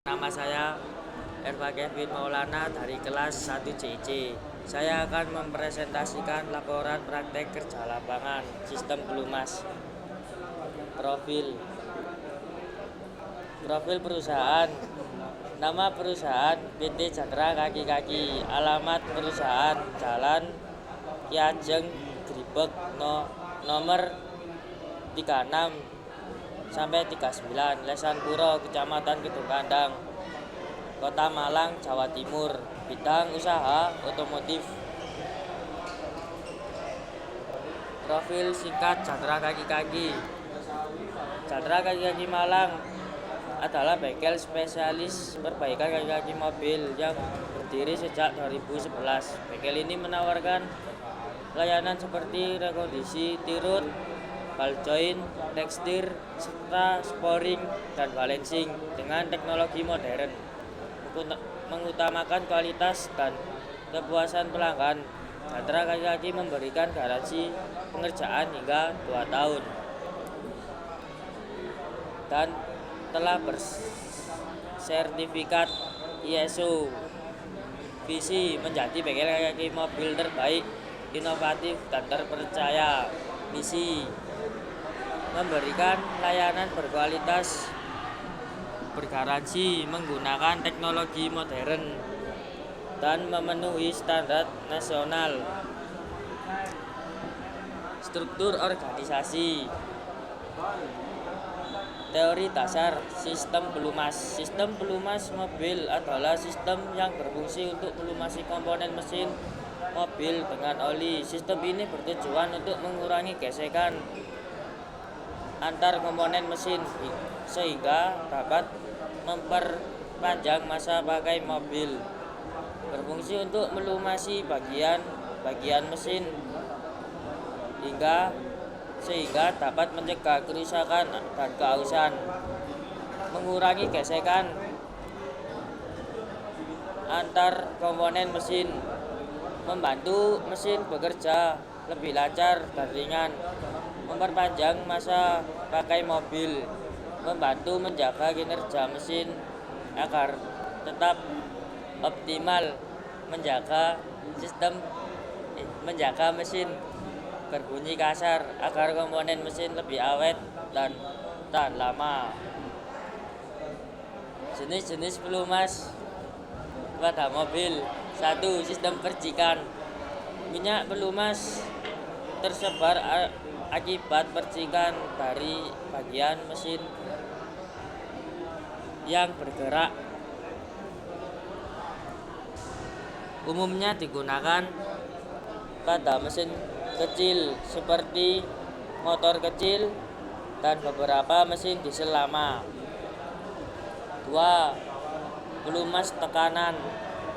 Nama saya Erva Kevin Maulana dari kelas 1 CIC. Saya akan mempresentasikan laporan praktek kerja lapangan sistem pelumas. Profil Profil perusahaan. Nama perusahaan PT Chandra Kaki-Kaki. Alamat perusahaan Jalan Ki Ajeng Grebeg nomor 36 sampai 39 Lesan Puro, Kecamatan Kedung Kandang, Kota Malang, Jawa Timur. Bidang usaha otomotif. Profil singkat Chandra Kaki-Kaki. Chandra Kaki-Kaki Malang adalah bengkel spesialis perbaikan kaki-kaki mobil yang berdiri sejak 2011. Bengkel ini menawarkan layanan seperti rekondisi tirut, ball joint, tekstir, serta sporing dan balancing dengan teknologi modern, mengutamakan kualitas dan kepuasan pelanggan. Chandra Kaki-Kaki memberikan garansi pengerjaan hingga 2 tahun dan telah bersertifikat ISO. Visi menjadi bengkel kaki mobil terbaik, inovatif, dan terpercaya. Misi memberikan layanan berkualitas, bergaransi, menggunakan teknologi modern, dan memenuhi standar nasional. Struktur organisasi. Teori dasar sistem pelumas. Sistem pelumas mobil adalah sistem yang berfungsi untuk melumasi komponen mesin mobil dengan oli. Sistem ini bertujuan untuk mengurangi gesekan antar komponen mesin sehingga dapat memperpanjang masa pakai mobil. Berfungsi untuk melumasi bagian mesin sehingga dapat mencegah kerusakan dan keausan, mengurangi gesekan antar komponen mesin, membantu mesin bekerja lebih lancar dan ringan, memperpanjang masa pakai mobil, membantu menjaga kinerja mesin agar tetap optimal, menjaga mesin berbunyi kasar agar komponen mesin lebih awet dan tahan lama. Jenis-jenis pelumas pada mobil. 1. Sistem percikan. Minyak pelumas tersebar akibat percikan dari bagian mesin yang bergerak. Umumnya digunakan pada mesin kecil seperti motor kecil dan beberapa mesin diesel lama. 2. Pelumas tekanan.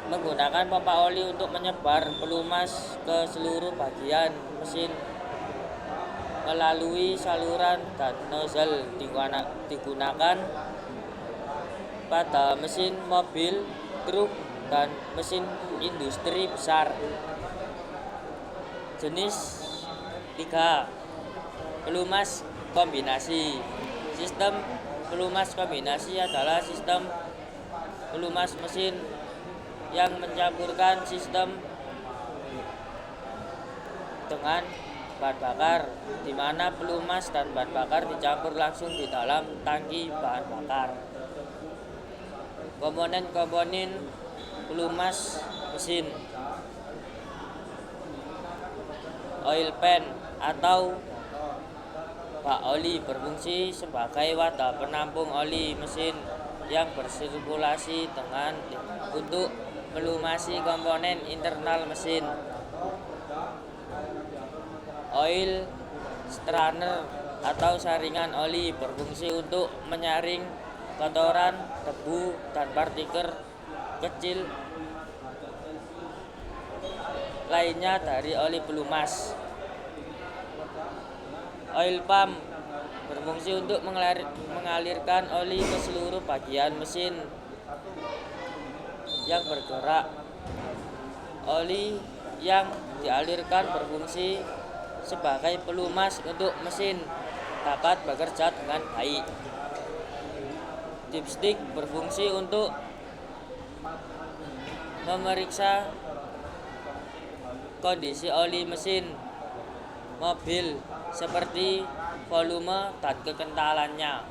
Menggunakan pompa oli untuk menyebar pelumas ke seluruh bagian mesin melalui saluran dan nozzle. Digunakan pada mesin mobil, truk, dan mesin industri besar. Jenis 3. Pelumas kombinasi. Sistem pelumas kombinasi adalah sistem pelumas mesin yang mencampurkan sistem dengan bahan bakar, di mana pelumas dan bahan bakar dicampur langsung di dalam tangki bahan bakar. Komponen-komponen pelumas mesin. Oil pan atau bak oli berfungsi sebagai wadah penampung oli mesin yang bersirkulasi untuk melumasi komponen internal mesin. Oil strainer atau saringan oli berfungsi untuk menyaring kotoran, debu, dan partikel kecil lainnya dari oli pelumas. Oil pump berfungsi untuk mengalirkan oli ke seluruh bagian mesin yang bergerak. Oli yang dialirkan berfungsi sebagai pelumas untuk mesin dapat bekerja dengan baik. Dipstick berfungsi untuk memeriksa kondisi oli mesin mobil seperti volume dan kekentalannya.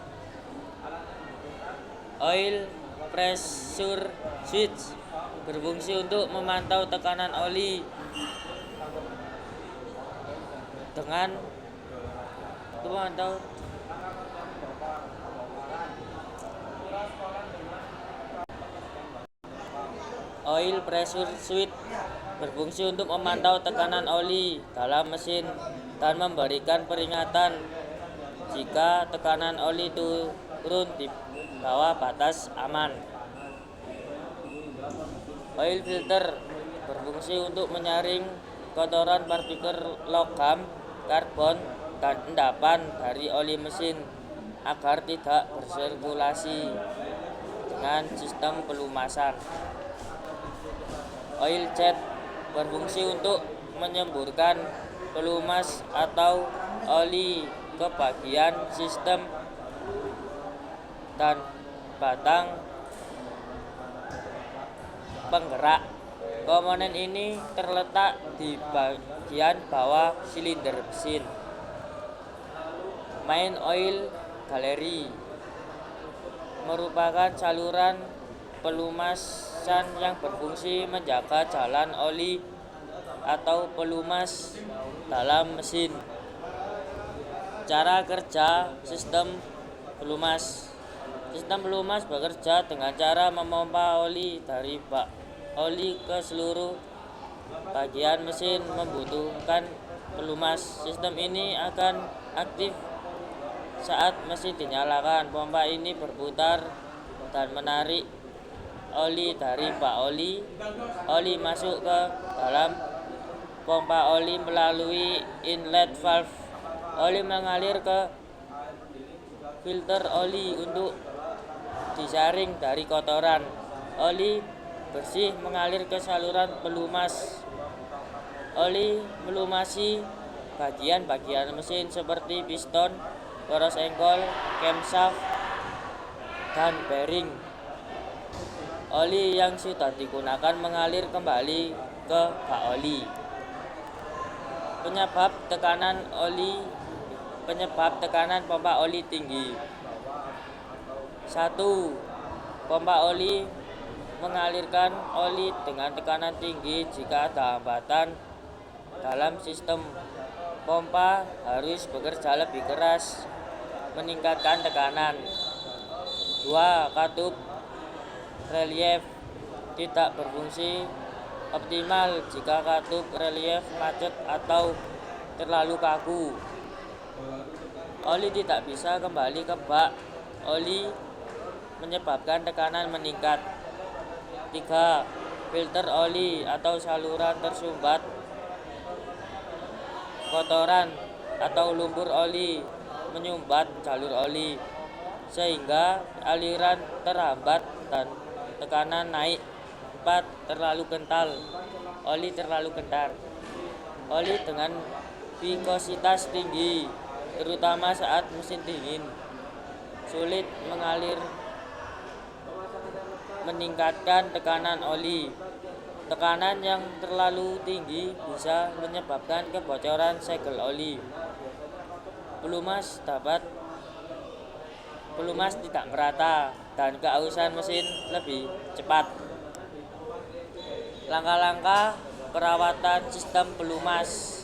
Oil pressure switch berfungsi untuk memantau tekanan oli dengan memantau Oil pressure switch berfungsi untuk memantau tekanan oli dalam mesin dan memberikan peringatan jika tekanan oli turun di bawah batas aman. Oil filter berfungsi untuk menyaring kotoran partikel logam, karbon, dan endapan dari oli mesin agar tidak bersirkulasi dengan sistem pelumasan. Oil jet berfungsi untuk menyemburkan pelumas atau oli ke bagian sistem dan batang penggerak. Komponen ini terletak di bagian bawah silinder mesin. Main oil gallery merupakan saluran pelumasan yang berfungsi menjaga jalan oli atau pelumas dalam mesin. Cara kerja sistem pelumas. Sistem pelumas bekerja dengan cara memompa oli dari bak oli ke seluruh bagian mesin membutuhkan pelumas. Sistem ini akan aktif saat mesin dinyalakan. Pompa ini berputar dan menarik oli dari bak oli. Oli masuk ke dalam pompa oli melalui inlet valve. Oli mengalir ke filter oli untuk disaring dari kotoran. Oli bersih mengalir ke saluran pelumas. Oli melumasi bagian-bagian mesin seperti piston, poros engkol, camshaft, dan bearing. Oli yang sudah digunakan mengalir kembali ke bak oli. Penyebab tekanan pompa oli tinggi. 1. Pompa oli mengalirkan oli dengan tekanan tinggi jika ada hambatan dalam sistem. Pompa harus bekerja lebih keras meningkatkan tekanan. 2. Katup relief tidak berfungsi optimal jika katup relief macet atau terlalu kaku. Oli tidak bisa kembali ke bak oli menyebabkan tekanan meningkat. 3. Filter oli atau saluran tersumbat kotoran atau lumpur oli menyumbat jalur oli sehingga aliran terhambat dan tekanan naik. 4. Terlalu kental. Oli terlalu kental. Oli dengan viskositas tinggi, terutama saat mesin dingin, sulit mengalir meningkatkan tekanan oli. Tekanan yang terlalu tinggi bisa menyebabkan kebocoran segel oli. Pelumas tidak merata dan keausan mesin lebih cepat. Langkah-langkah perawatan sistem pelumas.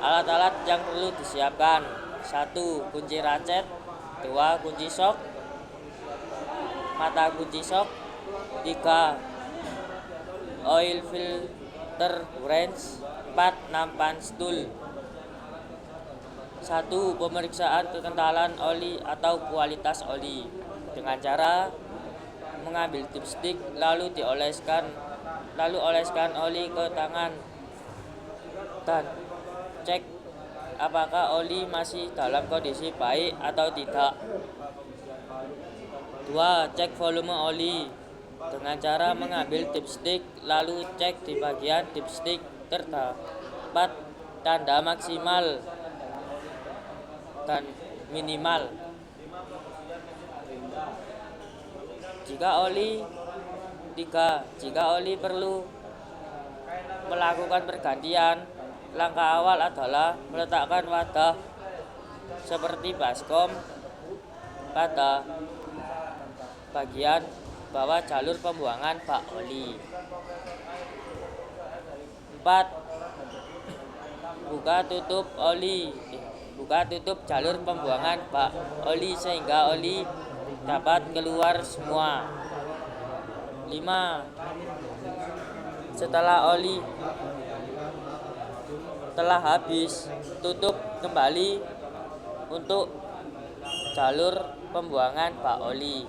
Alat-alat yang perlu disiapkan. 1. Kunci racet. 2. Kunci shock, mata kunci shock. 3. Oil filter wrench. 4. Nampan stool. 1. Pemeriksaan kekentalan oli atau kualitas oli dengan cara mengambil dipstick lalu oleskan oli ke tangan dan cek apakah oli masih dalam kondisi baik atau tidak. 2. Cek volume oli dengan cara mengambil dipstick lalu cek di bagian dipstick terdapat tanda maksimal dan minimal. Jika oli 3. Jika oli perlu melakukan pergantian, langkah awal adalah meletakkan wadah seperti baskom pada bagian bawah jalur pembuangan bak oli. 4. Buka tutup jalur pembuangan bak oli sehingga oli dapat keluar semua. 5. Setelah oli telah habis, tutup kembali untuk jalur pembuangan bak oli.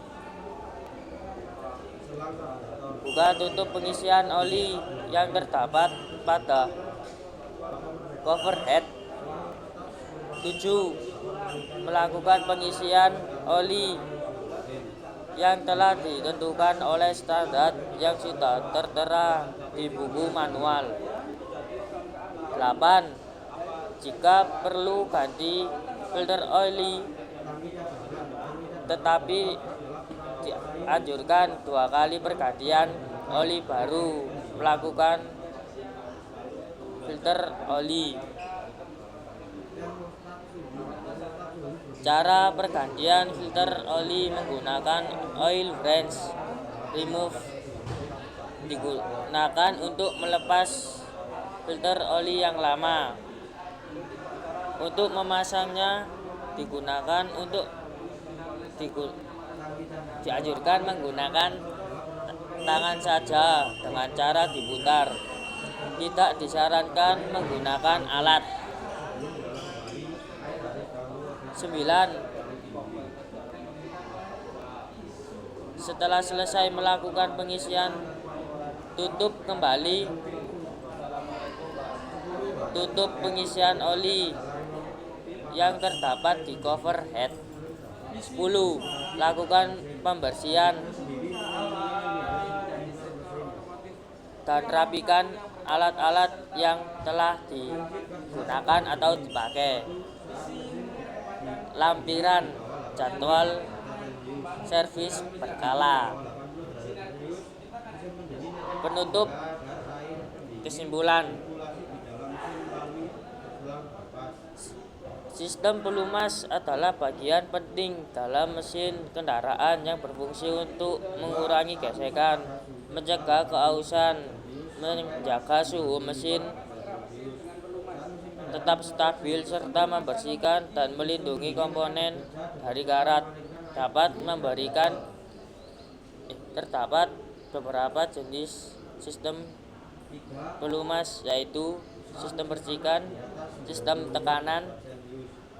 Buka tutup pengisian oli yang terdapat pada cover head. 7. Melakukan pengisian oli yang telah ditentukan oleh standar yang sudah tertera di buku manual. 8. Jika perlu ganti filter oli, tetapi dianjurkan 2 kali pergantian oli baru melakukan filter oli. Cara pergantian filter oli menggunakan oil wrench remove. Digunakan untuk melepas filter oli yang lama. Untuk memasangnya dianjurkan menggunakan tangan saja dengan cara diputar. Tidak disarankan menggunakan alat. 9. Setelah selesai melakukan pengisian, tutup pengisian oli yang terdapat di cover head. 10. Lakukan pembersihan dan rapikan alat-alat yang telah digunakan atau dipakai. Lampiran jadwal servis berkala. Penutup. Kesimpulan, sistem pelumas adalah bagian penting dalam mesin kendaraan yang berfungsi untuk mengurangi gesekan, mencegah keausan, menjaga suhu mesin tetap stabil, serta membersihkan dan melindungi komponen dari karat. Terdapat beberapa jenis sistem pelumas, yaitu sistem percikan, sistem tekanan,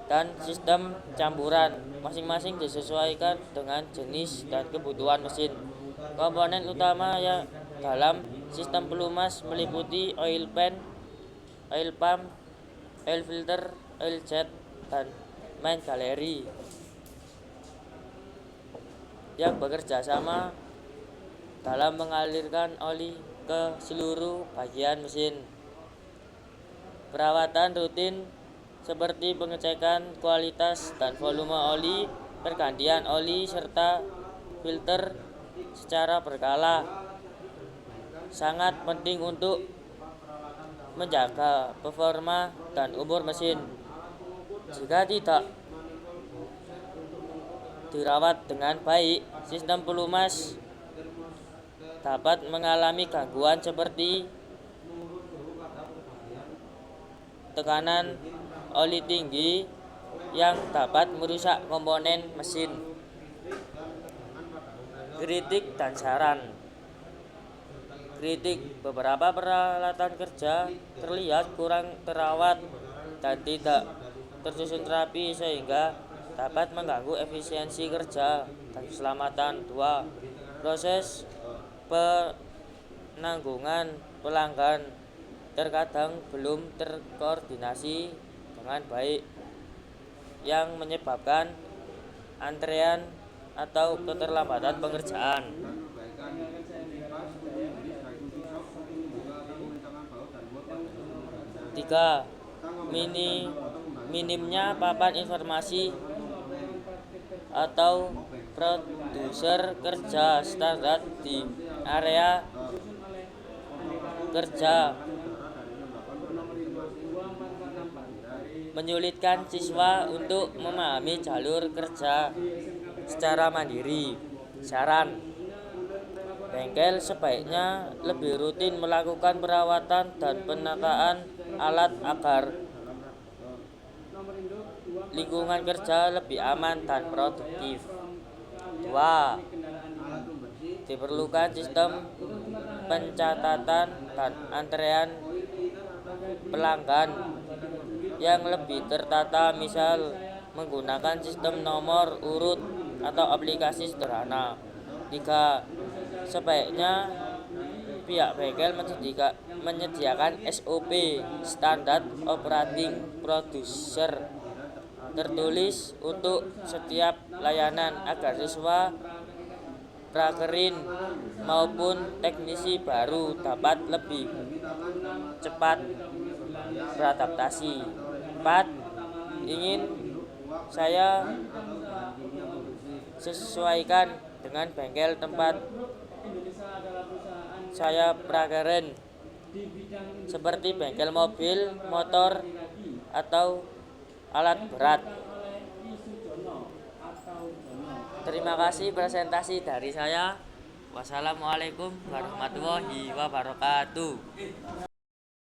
dan sistem campuran. Masing-masing disesuaikan dengan jenis dan kebutuhan mesin. Komponen utama yang dalam sistem pelumas meliputi oil pan, oil pump, oil filter, oil jet, dan main gallery yang bekerja sama dalam mengalirkan oli ke seluruh bagian mesin. Perawatan rutin seperti pengecekan kualitas dan volume oli, pergantian oli, serta filter secara berkala sangat penting untuk menjaga performa dan umur mesin. Jika tidak dirawat dengan baik, sistem pelumas dapat mengalami gangguan seperti tekanan oli tinggi yang dapat merusak komponen mesin. Kritik dan saran. Kritik: beberapa peralatan kerja terlihat kurang terawat dan tidak tersusun rapi sehingga dapat mengganggu efisiensi kerja dan keselamatan. 2. Proses penanggungan pelanggan terkadang belum terkoordinasi dengan baik, yang menyebabkan antrean atau keterlambatan pengerjaan. 3. Minimnya papan informasi atau produser kerja standar di area kerja, menyulitkan siswa untuk memahami jalur kerja secara mandiri. Saran: bengkel sebaiknya lebih rutin melakukan perawatan dan penataan alat agar lingkungan kerja lebih aman dan produktif. 2. Diperlukan sistem pencatatan dan antrean pelanggan yang lebih tertata, misal menggunakan sistem nomor urut atau aplikasi sederhana. 3. Sebaiknya pihak bengkel menyediakan SOP (Standard Operating Procedure) tertulis untuk setiap layanan agar siswa, prakerin maupun teknisi baru dapat lebih cepat beradaptasi. 4. Ingin saya sesuaikan dengan bengkel tempat saya prakerin, seperti bengkel mobil, motor, atau alat berat. Terima kasih presentasi dari saya. Wassalamualaikum warahmatullahi wabarakatuh.